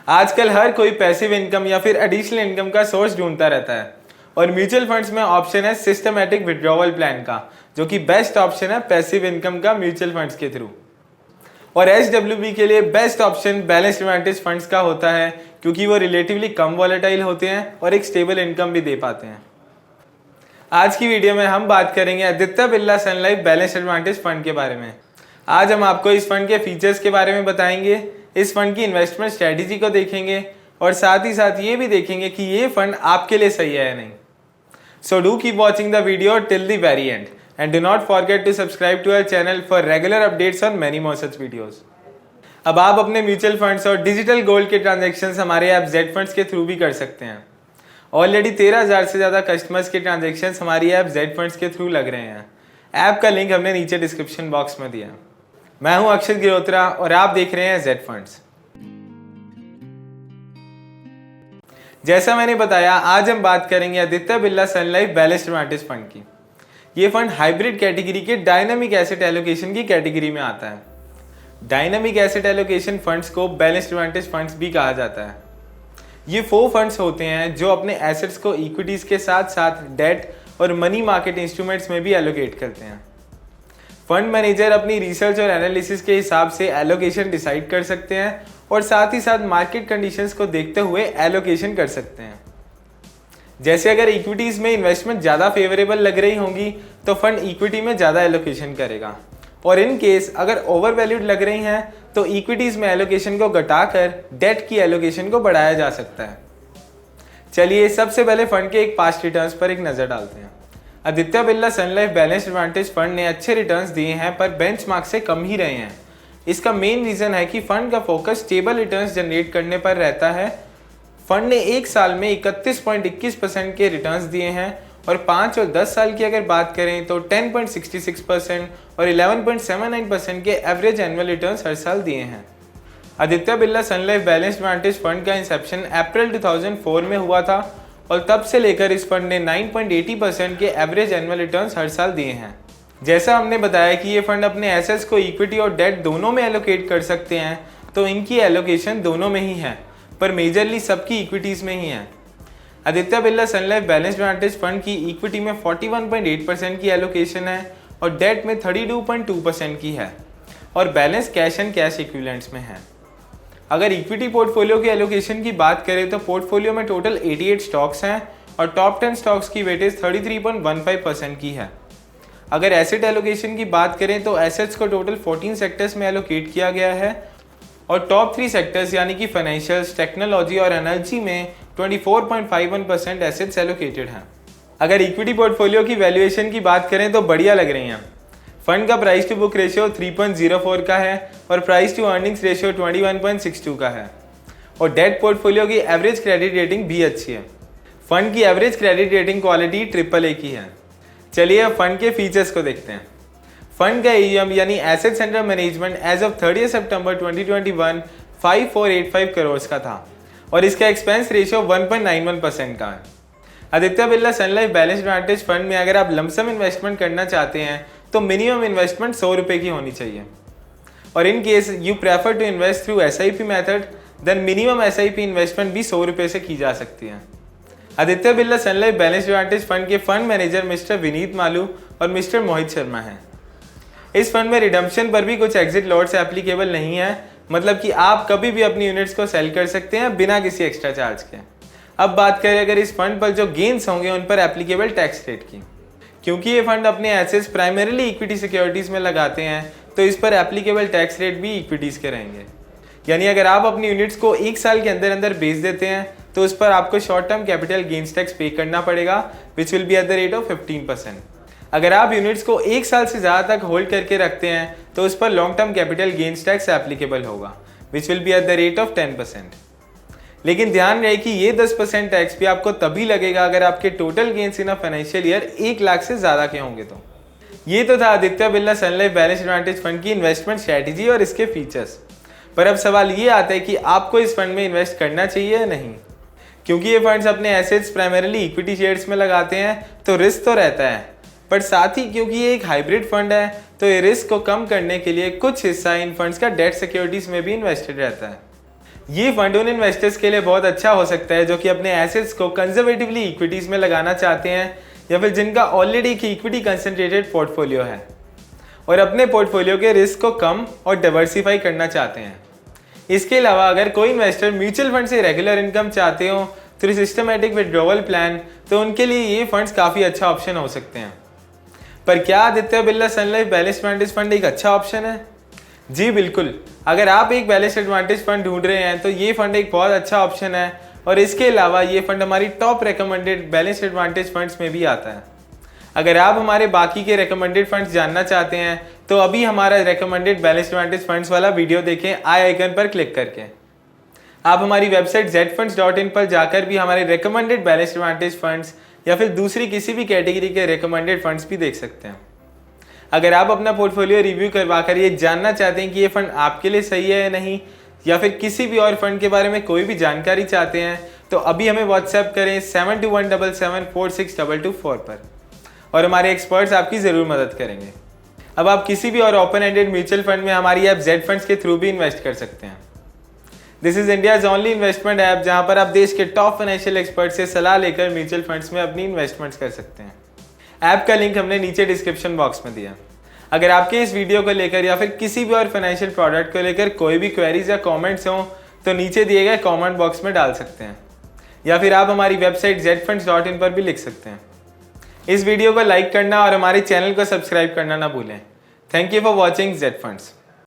आजकल हर कोई passive income या फिर एडिशनल इनकम का सोर्स ढूंढता रहता है और म्यूचुअल फंड्स में ऑप्शन है सिस्टमैटिक विड्रॉवल प्लान का, जो कि बेस्ट ऑप्शन है पैसिव इनकम का म्यूचुअल फंड्स के थ्रू। और SWB के लिए best option balanced advantage funds का होता है, क्योंकि वो रिलेटिवली कम वॉलेटाइल होते हैं और एक स्टेबल इनकम भी दे पाते हैं। आज की वीडियो में हम बात करेंगे Aditya Birla Sun Life balanced advantage fund के बारे में। आज हम आपको इस फंड के फीचर्स के बारे में बताएंगे, इस फंड की इन्वेस्टमेंट स्ट्रेटेजी को देखेंगे और साथ ही साथ ये भी देखेंगे कि ये फंड आपके लिए सही है या नहीं। So do keep watching the video till the very and and do not forget to subscribe to our channel for regular updates on many more such videos। अब आप अपने म्यूचुअल फंड्स और डिजिटल गोल्ड के transactions हमारे app Z funds के through भी कर सकते हैं। ऑलरेडी 13,000 से ज़्यादा कस्टमर्स के ट्रांजैक्शंस हमारी ऐप जेड फंड्स के थ्रू लग रहे हैं। ऐप का लिंक हमने नीचे डिस्क्रिप्शन बॉक्स में दिया। मैं हूं अक्षत गिरोत्रा और आप देख रहे हैं जेड फंड्स। जैसा मैंने बताया, आज हम बात करेंगे Aditya Birla Sun Life balanced advantage fund की। ये फंड हाइब्रिड कैटेगरी के डायनामिक एसेट एलोकेशन की कैटेगरी में आता है। डायनामिक एसेट एलोकेशन फंड्स को बैलेंस्ड एडवांटेज फंड्स भी कहा जाता है। ये 4 फंड्स होते हैं जो अपने एसेट्स को इक्विटीज के साथ साथ डेट और मनी मार्केट इंस्ट्रूमेंट्स में भी एलोकेट करते हैं। फंड मैनेजर अपनी रिसर्च और एनालिसिस के हिसाब से एलोकेशन डिसाइड कर सकते हैं और साथ ही साथ मार्केट कंडीशंस को देखते हुए एलोकेशन कर सकते हैं। जैसे अगर इक्विटीज में इन्वेस्टमेंट ज़्यादा फेवरेबल लग रही होंगी तो फंड इक्विटी में ज़्यादा एलोकेशन करेगा, और इन केस अगर ओवर वैल्यूड लग रही हैं तो इक्विटीज में एलोकेशन को घटाकर डेट की एलोकेशन को बढ़ाया जा सकता है। चलिए सबसे पहले फंड के एक पास्ट रिटर्न्स पर एक नज़र डालते हैं। Aditya Birla Sun Life balanced advantage fund ने अच्छे रिटर्न्स दिए हैं, पर बेंचमार्क से कम ही रहे हैं। इसका मेन रीज़न है कि फंड का फोकस स्टेबल रिटर्न्स जनरेट करने पर रहता है। फंड ने एक साल में 31.21% के रिटर्न्स दिए हैं और 5 और 10 साल की अगर बात करें तो 10.66% और 11.79% के एवरेज एनुअल रिटर्न्स हर साल दिए हैं। Aditya Birla Sun Life balanced advantage fund का इंसेप्शन अप्रैल 2004 में हुआ था और तब से लेकर इस फंड ने 9.80% के एवरेज एनुअल रिटर्न्स हर साल दिए हैं। जैसा हमने बताया कि ये फंड अपने एसेट्स को इक्विटी और डेट दोनों में एलोकेट कर सकते हैं, तो इनकी एलोकेशन दोनों में ही है, पर मेजरली सबकी इक्विटीज में ही है। Aditya Birla Sun Life balanced advantage fund की इक्विटी में 41.8% की एलोकेशन है और डेट में 32.2% की है, और balance cash and cash equivalents में है। अगर इक्विटी पोर्टफोलियो की एलोकेशन की बात करें तो पोर्टफोलियो में टोटल 88 स्टॉक्स हैं और टॉप 10 स्टॉक्स की वेटेज 33.15% की है। अगर एसेट एलोकेशन की बात करें तो एसेट्स को टोटल 14 सेक्टर्स में एलोकेट किया गया है और टॉप 3 सेक्टर्स यानी कि फाइनेंशियल्स, टेक्नोलॉजी और एनर्जी में 24.51% एसेट्स एलोकेटेड हैं। अगर इक्विटी पोर्टफोलियो की वैल्यूएशन की बात करें तो बढ़िया लग रही हैं। फंड का प्राइस टू बुक रेशियो 3.04 का है और प्राइस टू अर्निंग्स रेशियो 21.62 का है, और डेट पोर्टफोलियो की एवरेज क्रेडिट रेटिंग भी अच्छी है। फंड की average credit rating quality AAA की है। चलिए अब फंड के फीचर्स को देखते हैं। फंड का AUM यानी assets under management as of 30 सितंबर 2021 5485 करोड़ का था और इसका एक्सपेंस रेशियो 1.91% का है। Aditya Birla Sun Life balanced advantage fund में अगर आप लमसम इन्वेस्टमेंट करना चाहते हैं तो मिनिमम इन्वेस्टमेंट 100 रुपये की होनी चाहिए, और in case you prefer to invest through SIP method then minimum SIP investment भी 100 रुपये से की जा सकती है। Aditya Birla Sun Life balanced advantage fund के fund manager mister Vineet Malu और मिस्टर मोहित शर्मा हैं। इस फंड में रिडम्पशन पर भी कुछ एग्जिट लॉट्स एप्लीकेबल नहीं है, मतलब कि आप कभी भी अपनी यूनिट्स को सेल कर सकते हैं बिना किसी एक्स्ट्रा चार्ज के। अब बात करें अगर इस फंड पर जो गेन्स होंगे उन पर एप्लीकेबल टैक्स रेट की। क्योंकि ये फंड अपने एसेट्स प्राइमरीली इक्विटी सिक्योरिटीज में लगाते हैं तो इस पर एप्लीकेबल टैक्स रेट भी इक्विटीज के रहेंगे। यानी अगर आप अपनी यूनिट्स को 1 साल के अंदर अंदर बेच देते हैं तो उस पर आपको short term capital gains tax पे करना पड़ेगा, विच will be at the rate of 15%। अगर आप यूनिट्स को 1 साल से ज़्यादा तक होल्ड करके रखते हैं तो उस पर long term capital gains tax applicable होगा, which will be at the rate of 10%। लेकिन ध्यान रहे कि ये 10% टैक्स भी आपको तभी लगेगा अगर आपके total gains in a financial year 1 lakh से ज़्यादा के होंगे। तो ये तो था Aditya Birla Sun Life balanced advantage fund की इन्वेस्टमेंट स्ट्रैटेजी और इसके फीचर्स। पर अब सवाल ये आता है कि आपको इस फंड में इन्वेस्ट करना चाहिए या नहीं। क्योंकि ये फंड्स अपने एसेट्स प्राइमरीली इक्विटी शेयर्स में लगाते हैं तो रिस्क तो रहता है, पर साथ ही क्योंकि ये एक हाइब्रिड फंड है तो ये रिस्क को कम करने के लिए कुछ हिस्सा इन फंड्स का डेट सिक्योरिटीज में भी इन्वेस्टेड रहता है। ये फंड उन इन्वेस्टर्स के लिए बहुत अच्छा हो सकता है जो कि अपने एसेट्स को कंजर्वेटिवली इक्विटीज में लगाना चाहते हैं या फिर जिनका ऑलरेडी एक इक्विटी कंसंट्रेटेड पोर्टफोलियो है और अपने पोर्टफोलियो के रिस्क को कम और डाइवर्सिफाई करना चाहते हैं। इसके अलावा अगर कोई इन्वेस्टर म्यूचुअल फंड से रेगुलर इनकम चाहते हो थ्रू सिस्टमैटिक विड्रॉवल प्लान तो उनके लिए ये फंड्स काफ़ी अच्छा ऑप्शन हो सकते हैं। पर क्या Aditya Birla Sun Life balanced advantage fund एक अच्छा ऑप्शन है? जी बिल्कुल। अगर आप एक बैलेंस्ड एडवांटेज फंड ढूंढ रहे हैं तो ये फंड एक बहुत अच्छा ऑप्शन है और इसके अलावा ये फंड हमारी top recommended balanced advantage funds में भी आता है। अगर आप हमारे बाकी के रिकमेंडेड फंड्स जानना चाहते हैं तो अभी हमारा रिकमेंडेड बैलेंस्ड एडवांटेज फंड्स वाला वीडियो देखें आई आइकन पर क्लिक करके। आप हमारी वेबसाइट zfunds.in पर जाकर भी हमारे रिकमेंडेड बैलेंस्ड एडवांटेज फंड्स या फिर दूसरी किसी भी कैटेगरी के रिकमेंडेड फंड्स भी देख सकते हैं। अगर आप अपना पोर्टफोलियो रिव्यू करवाकर ये जानना चाहते हैं कि ये फंड आपके लिए सही है या नहीं या फिर किसी भी और फंड के बारे में कोई भी जानकारी चाहते हैं तो अभी हमें व्हाट्सएप करें 7217746224 पर और हमारे एक्सपर्ट्स आपकी ज़रूर मदद करेंगे। अब आप किसी भी और ओपन एंडेड म्यूचुअल फंड में हमारी ऐप जेड फंड्स के थ्रू भी इन्वेस्ट कर सकते हैं। This is India's only investment app जहां पर आप देश के टॉप फाइनेंशियल एक्सपर्ट से सलाह लेकर म्यूचुअल फंड्स में अपनी इन्वेस्टमेंट्स कर सकते हैं। ऐप का लिंक हमने नीचे डिस्क्रिप्शन बॉक्स में दिया। अगर आपके इस वीडियो को लेकर या फिर किसी भी और फाइनेंशियल प्रोडक्ट को लेकर कोई भी क्वेरीज या कमेंट्स हों तो नीचे दिए गए कमेंट बॉक्स में डाल सकते हैं या फिर आप हमारी वेबसाइट zfunds.in पर भी लिख सकते हैं। इस वीडियो को लाइक करना और हमारे चैनल को सब्सक्राइब करना ना भूलें। Thank you for watching Z funds.